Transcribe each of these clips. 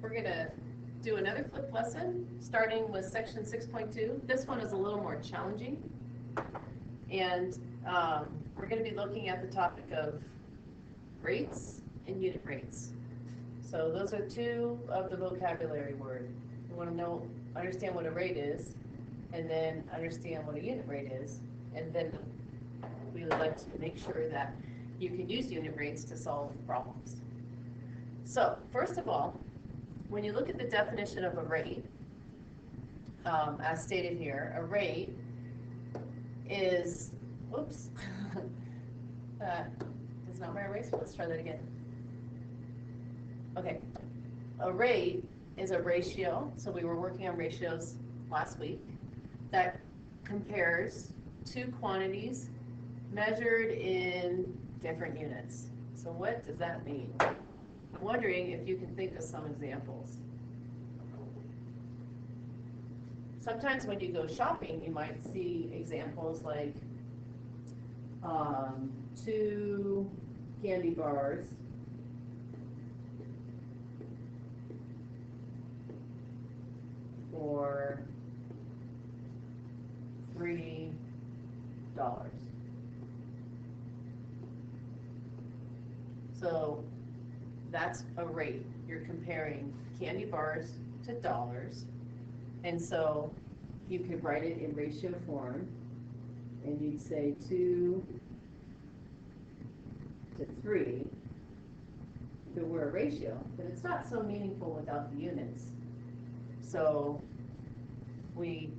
We're going to do another flip lesson, starting with section 6.2. This one is a little more challenging, and we're going to be looking at the topic of rates and unit rates. So those are two of the vocabulary word. You want to understand what a rate is, and then understand what a unit rate is, and then we would like to make sure that you can use unit rates to solve problems. So first of all, when you look at the definition of a rate, as stated here, a rate is, oops, that is not my eraser. Let's try that again. Okay, a rate is a ratio, so we were working on ratios last week, that compares two quantities measured in different units. So what does that mean? I'm wondering if you can think of some examples. Sometimes when you go shopping, you might see examples like 2 candy bars for $3. So that's a rate. You're comparing candy bars to dollars. And so you could write it in ratio form, and you'd say 2 to 3. If it were a ratio, but it's not so meaningful without the units. So we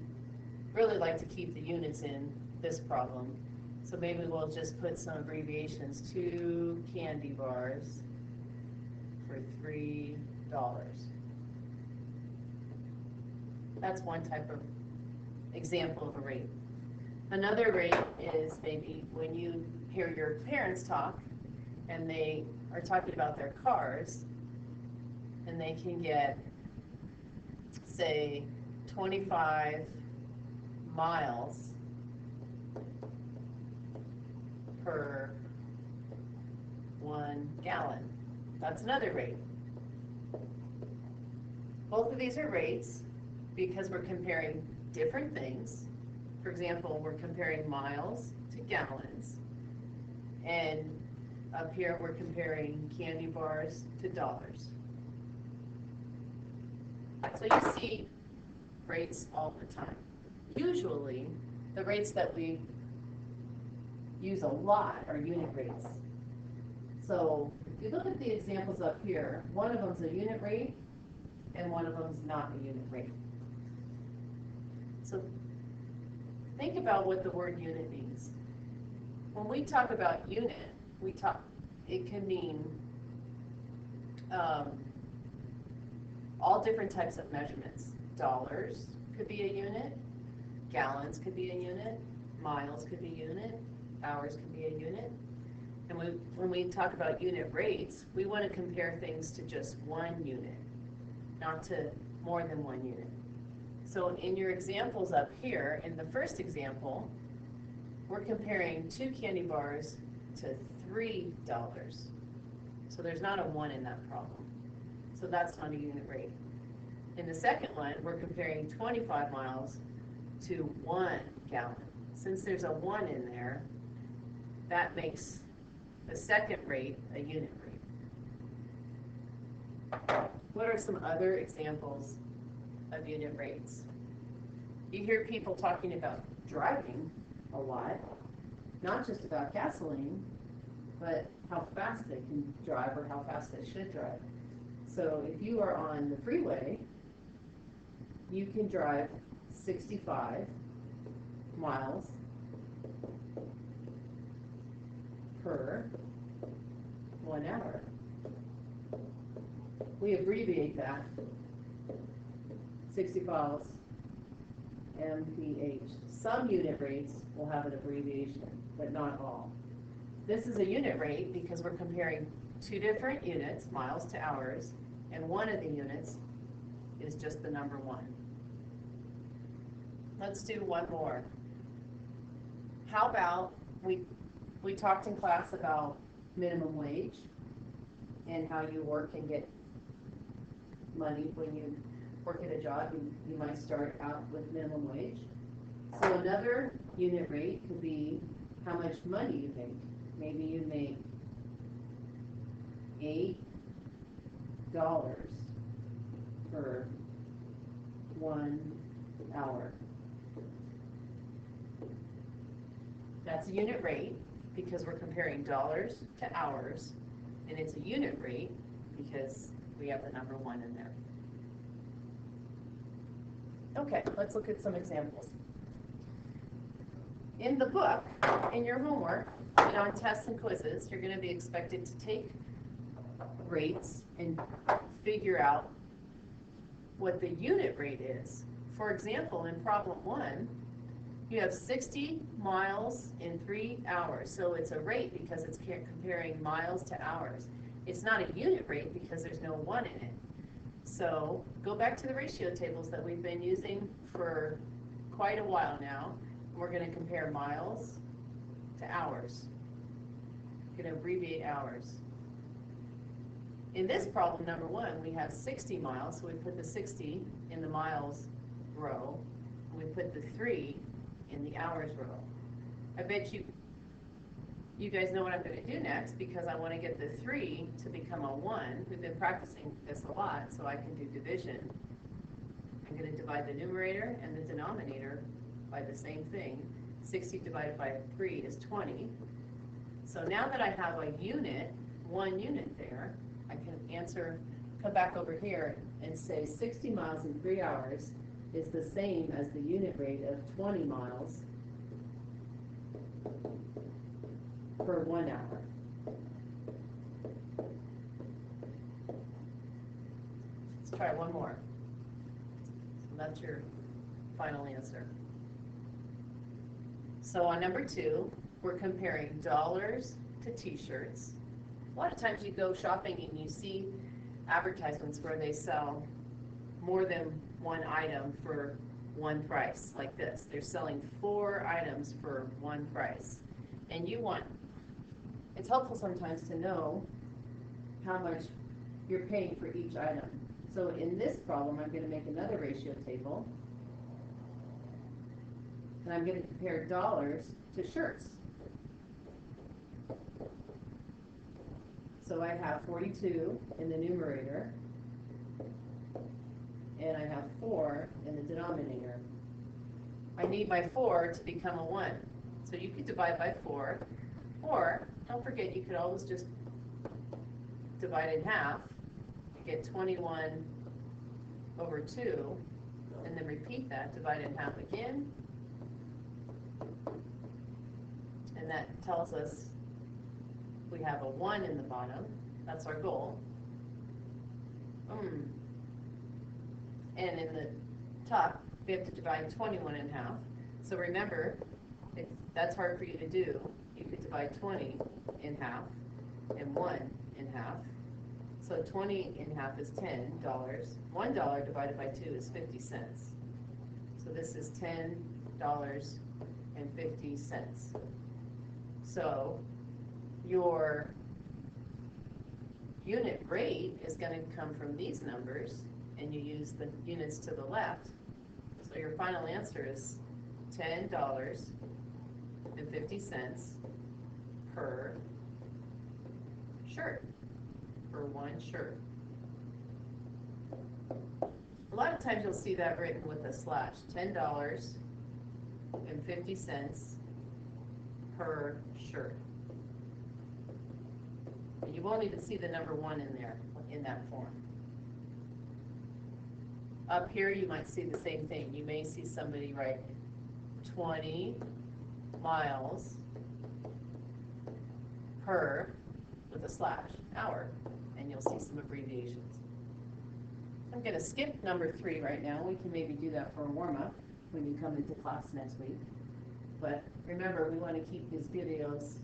really like to keep the units in this problem. So maybe we'll just put some abbreviations, 2 candy bars for $3. That's one type of example of a rate. Another rate is maybe when you hear your parents talk and they are talking about their cars, and they can get, say, 25 miles per 1 gallon. That's another rate. Both of these are rates because we're comparing different things. For example, we're comparing miles to gallons, and up here we're comparing candy bars to dollars. So you see rates all the time. Usually, the rates that we use a lot are unit rates. So if you look at the examples up here, one of them is a unit rate, and one of them is not a unit rate. So think about what the word unit means. When we talk about unit, it can mean all different types of measurements. Dollars could be a unit, gallons could be a unit, miles could be a unit, hours could be a unit. And when we talk about unit rates, we want to compare things to just one unit, not to more than one unit. So in your examples up here, in the first example, we're comparing 2 candy bars to $3. So there's not a 1 in that problem. So that's not a unit rate. In the second one, we're comparing 25 miles to 1 gallon. Since there's a 1 in there, that makes the second rate a unit rate. What are some other examples of unit rates? You hear people talking about driving a lot, not just about gasoline, but how fast they can drive or how fast they should drive. So if you are on the freeway, you can drive 65 miles per 1 hour. We abbreviate that, 60 miles mph. Some unit rates will have an abbreviation, but not all. This is a unit rate because we're comparing 2 different units, miles to hours, and one of the units is just the number 1. Let's do one more. How about we talked in class about minimum wage and how you work and get money when you work at a job. You might start out with minimum wage. So another unit rate could be how much money you make. Maybe you make $8 for 1 hour. That's a unit rate because we're comparing dollars to hours, and it's a unit rate because we have the number 1 in there. Okay, let's look at some examples. In the book, in your homework, and on tests and quizzes, you're going to be expected to take rates and figure out what the unit rate is. For example, in problem 1, you have 60 miles in 3 hours. So it's a rate because it's comparing miles to hours. It's not a unit rate because there's no 1 in it. So go back to the ratio tables that we've been using for quite a while now. We're going to compare miles to hours. We're going to abbreviate hours. In this problem, number 1, we have 60 miles, so we put the 60 in the miles row, and we put the 3 in the hours row. I bet you guys know what I'm going to do next, because I want to get the 3 to become a 1. We've been practicing this a lot, so I can do division. I'm going to divide the numerator and the denominator by the same thing. 60 divided by 3 is 20. So now that I have a unit, 1 unit there, I can come back over here and say 60 miles in 3 hours is the same as the unit rate of 20 miles per 1 hour. Let's try one more. So that's your final answer. So on number 2, we're comparing dollars to t-shirts. A lot of times you go shopping and you see advertisements where they sell more than 1 item for 1 price, like this. They're selling 4 items for 1 price. And it's helpful sometimes to know how much you're paying for each item. So in this problem, I'm going to make another ratio table. And I'm going to compare dollars to shirts. So I have 42 in the numerator, and I have 4 in the denominator. I need my 4 to become a 1. So you could divide by 4, or don't forget you could always just divide in half. You get 21 over 2, and then repeat that, divide in half again. And that tells us we have a 1 in the bottom. That's our goal. And in the top, we have to divide 21 in half. So remember, if that's hard for you to do, you could divide 20 in half and 1 in half. So 20 in half is $10. $1 divided by 2 is 50 cents. So this is $10.50. So your unit rate is going to come from these numbers, and you use the units to the left. So your final answer is $10.50 per shirt, for 1 shirt. A lot of times you'll see that written with a slash, $10.50 per shirt. And you won't even see the number 1 in there, in that form. Up here you might see the same thing. You may see somebody write 20 miles per, with a slash, hour, and you'll see some abbreviations. I'm going to skip number 3 right now. We can maybe do that for a warm-up when you come into class next week. But remember, we want to keep these videos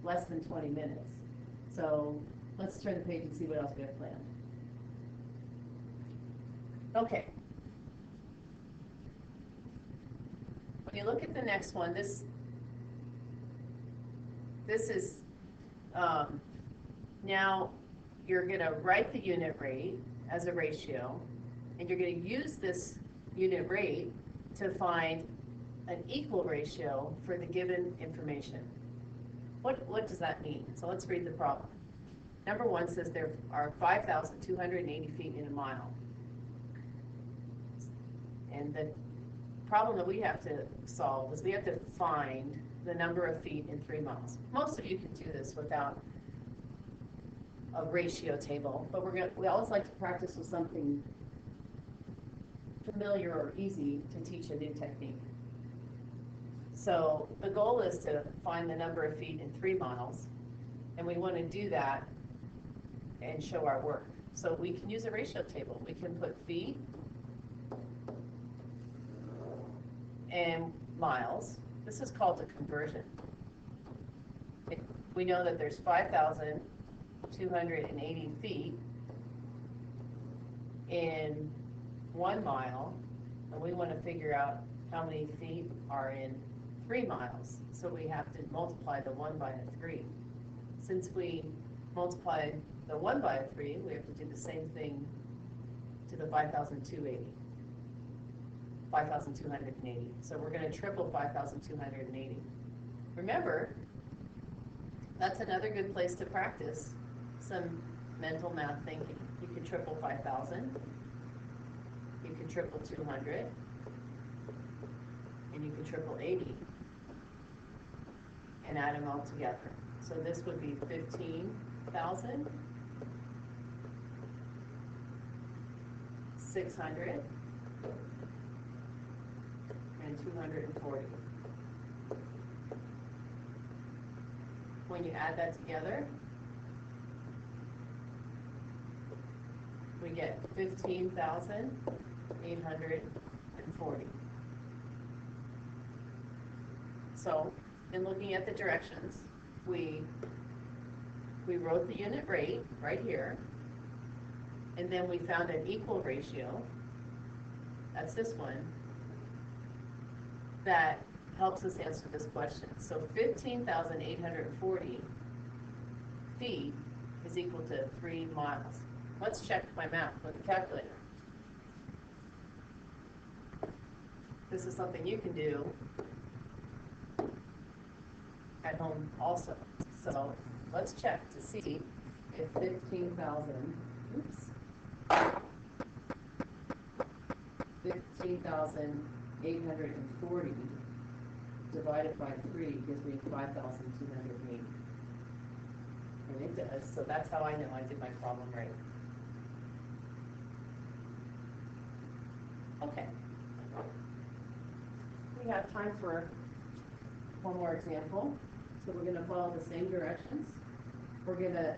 less than 20 minutes. So let's turn the page and see what else we have planned. Okay. When you look at the next one, this is now you're going to write the unit rate as a ratio, and you're going to use this unit rate to find an equal ratio for the given information. What does that mean? So let's read the problem. Number one says there are 5,280 feet in a mile. And the problem that we have to solve is we have to find the number of feet in 3 miles. Most of you can do this without a ratio table, but we always like to practice with something familiar or easy to teach a new technique. So the goal is to find the number of feet in 3 miles, and we want to do that and show our work. So we can use a ratio table. We can put feet and miles. This is called a conversion. We know that there's 5,280 feet in 1 mile, and we want to figure out how many feet are in 3 miles. So we have to multiply the 1 by the 3. Since we multiplied the 1 by a 3, we have to do the same thing to the 5,280. 5,280. So we're going to triple 5,280. Remember, that's another good place to practice some mental math thinking. You can triple 5,000. You can triple 200. And you can triple 80. And add them all together. So this would be 15,000. 600. And 240. When you add that together, we get 15,840. So, in looking at the directions, we wrote the unit rate right here, and then we found an equal ratio. That's this one. That helps us answer this question. So 15,840 feet is equal to 3 miles. Let's check my math with the calculator. This is something you can do at home also. So let's check to see if 15,840 divided by 3 gives me 5,280. And it does, so that's how I know I did my problem right. Okay. We have time for one more example. So we're going to follow the same directions. We're going to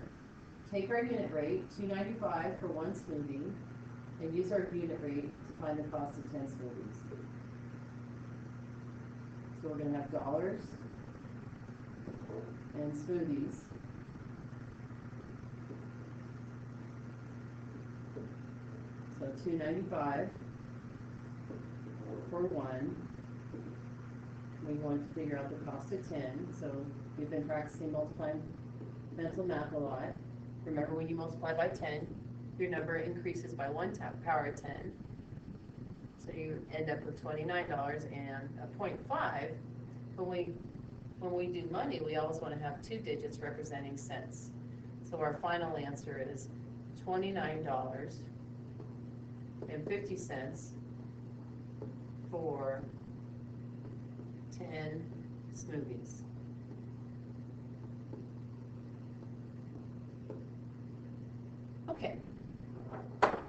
take our unit rate, $2.95 for 1 smoothie, and use our unit rate to find the cost of 10 smoothies. So we're going to have dollars and smoothies. So $2.95 for 1. We want to figure out the cost of 10. So we've been practicing multiplying mental math a lot. Remember, when you multiply by 10, your number increases by 1 power of 10. So you end up with $29 and a 0.5. When we do money, we always want to have 2 digits representing cents. So our final answer is $29.50 for 10 smoothies. Okay,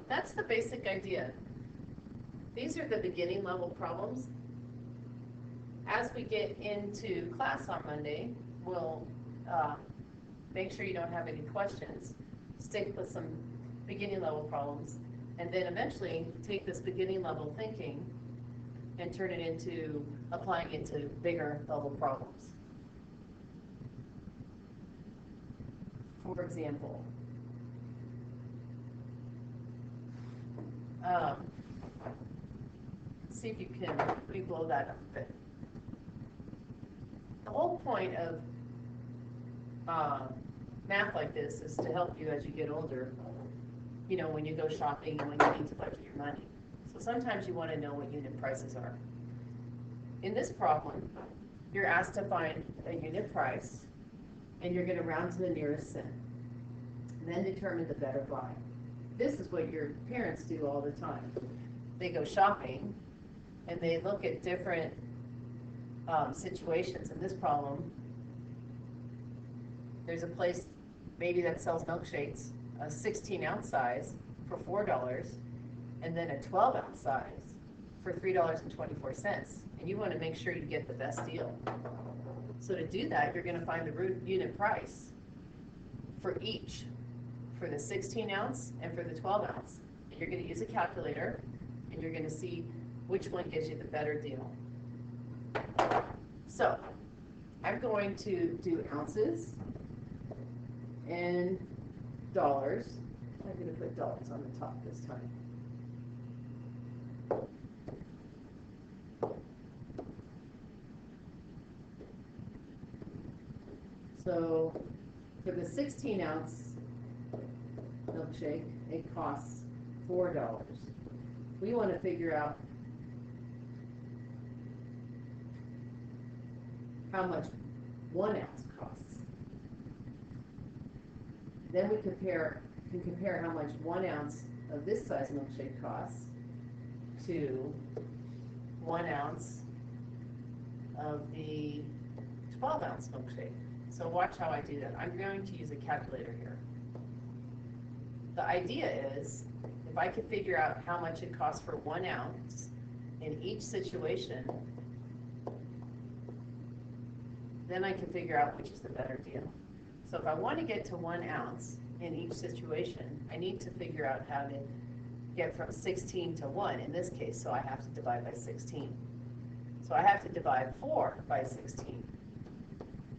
that's the basic idea. These are the beginning level problems. As we get into class on Monday, we'll make sure you don't have any questions, stick with some beginning level problems, and then eventually take this beginning level thinking and turn it into applying it to bigger level problems. For example, see if you can blow that up a bit. The whole point of math like this is to help you as you get older, you know, when you go shopping and when you need to budget your money. So sometimes you want to know what unit prices are. In this problem, you're asked to find a unit price, and you're going to round to the nearest cent, and then determine the better buy. This is what your parents do all the time. They go shopping, and they look at different situations. In this problem, there's a place maybe that sells milkshakes, a 16-ounce size for $4, and then a 12-ounce size for $3.24. And you want to make sure you get the best deal. So to do that, you're going to find the root unit price for each, for the 16-ounce and for the 12-ounce. And you're going to use a calculator, and you're going to see which one gives you the better deal. So I'm going to do ounces and dollars. I'm going to put dollars on the top this time. So for the 16-ounce milkshake, it costs $4. We want to figure out how much 1 ounce costs. Then we can compare how much 1 ounce of this size milkshake costs to 1 ounce of the 12-ounce milkshake. So watch how I do that. I'm going to use a calculator here. The idea is, if I could figure out how much it costs for 1 ounce in each situation, then I can figure out which is the better deal. So if I want to get to 1 ounce in each situation, I need to figure out how to get from 16 to 1 in this case, so I have to divide by 16. So I have to divide 4 by 16.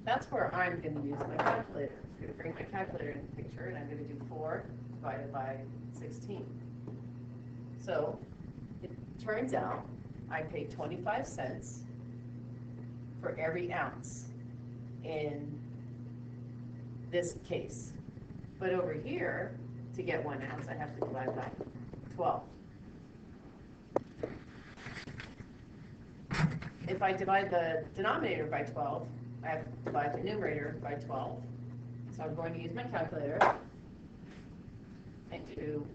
That's where I'm going to use my calculator. I'm going to bring my calculator in the picture, and I'm going to do 4 divided by 16. So it turns out I pay 25 cents for every ounce in this case. But over here, to get 1 ounce, I have to divide by 12. If I divide the denominator by 12, I have to divide the numerator by 12. So I'm going to use my calculator and do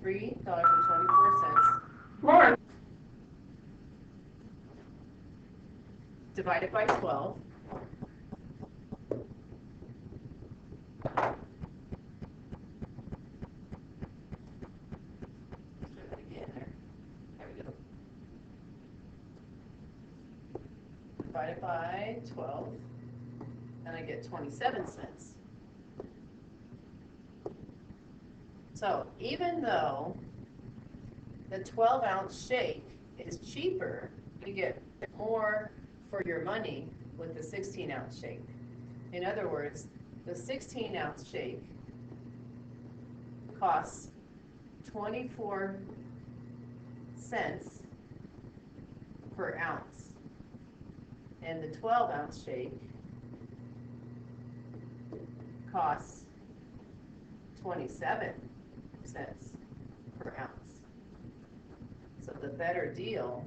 $3.24 divided by 12. Divided by 12, and I get 27 cents. So even though the 12-ounce shake is cheaper, you get more for your money with the 16-ounce shake. In other words, the 16-ounce shake costs 24 cents per ounce, and the 12-ounce shake costs 27 cents per ounce. So the better deal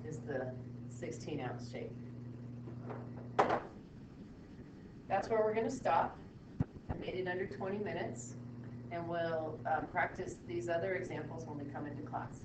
is the 16-ounce shake. That's where we're going to stop. I made it under 20 minutes, and we'll practice these other examples when we come into class.